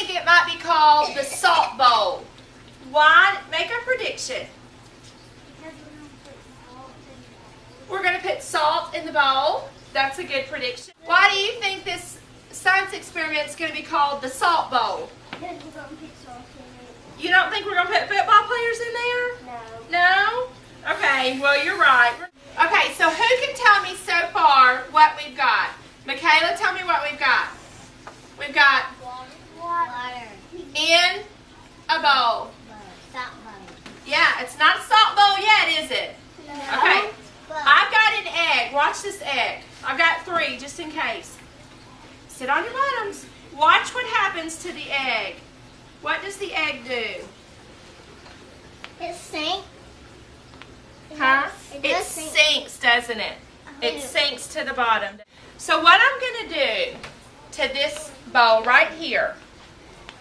think it might be called the salt bowl. Why? Make a prediction. We're going to put salt in the bowl. That's a good prediction. Why do you think this science experiment is going to be called the salt bowl? Because we're going to put salt in it. You don't think we're going to put football players in there? No. No? Okay, well, you're right. Okay, so who can tell me so far what we've got? Michaela, tell me what we've got. We've got Water. in a bowl. Salt bowl. Yeah, it's not a salt bowl yet, is it? No. Okay. I've got an egg. Watch this egg. I've got 3 just in case. Sit on your bottoms. Watch what happens to the egg. What does the egg do? It sinks. Huh? It sink. sinks, doesn't it? It sinks to the bottom. So what I'm going to do to this bowl right here,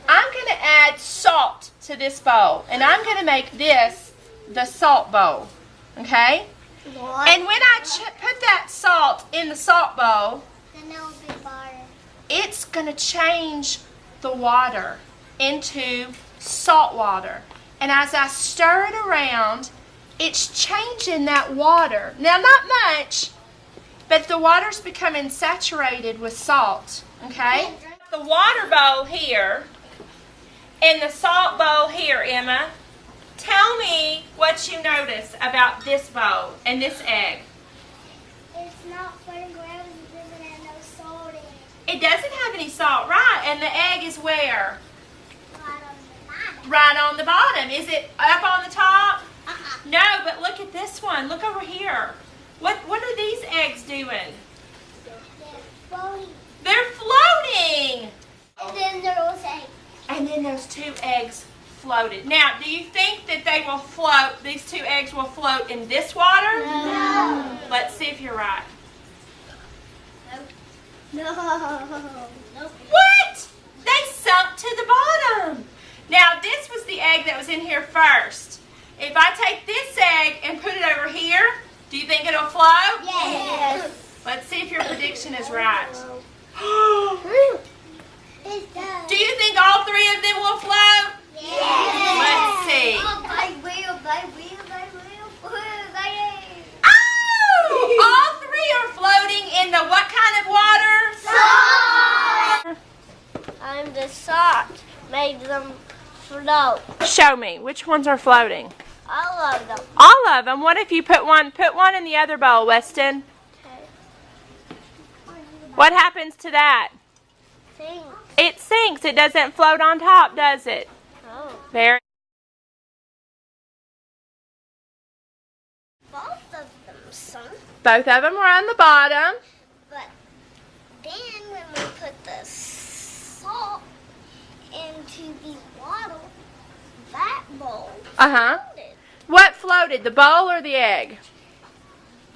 I'm going to add salt to this bowl. And I'm going to make this the salt bowl. Okay? And when I put that salt in the salt bowl, Then there will be water. it's going to change the water into salt water. And as I stir it around, it's changing that water. Now, not much, but the water's becoming saturated with salt. Okay? The water bowl here and the salt bowl here, Emma. Tell me what you notice about this bowl and this egg. It's not floating around and it doesn't have no salt in it. It doesn't have any salt, right? And the egg is where? Right on the bottom. Right on the bottom. Is it up on the top? Uh-uh. No, but look at this one. Look over here. What are these eggs doing? They're floating. They're floating. And then there was eggs. And then those 2 eggs floated. Now, do you think that they will float, these 2 eggs will float in this water? No. Let's see if you're right. No. Nope. What? They sunk to the bottom. Now, this was the egg that was in here first. If I take this egg and put it over here, do you think it'll float? Yes. Let's see if your prediction is right. It does. Do you think all 3 of them will float? Yes. Let's see. Oh, they will. Oh! All 3 are floating in the what kind of water? Salt. And the salt made them float. Show me. Which ones are floating? All of them. All of them. What if you put one in the other bowl, Weston? What happens to that? Sink. It sinks. It doesn't float on top, does it? Oh. Very. Both of them sunk. Both of them are on the bottom. But then when we put the salt into the water, that bowl Uh-huh. floated. What floated, the bowl or the egg?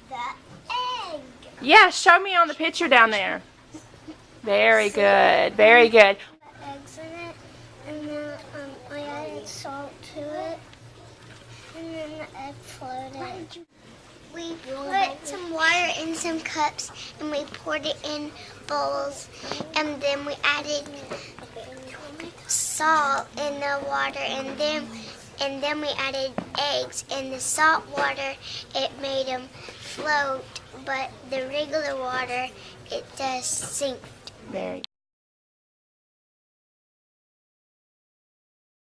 The egg. Yeah, show me on the picture down there. Very good. Very good. The eggs in it, and then I added salt to it, and then the egg floated. We put some water in some cups, and we poured it in bowls, and then we added salt in the water, and then we added eggs. In the salt water, it made them float, but the regular water, it does sink. Very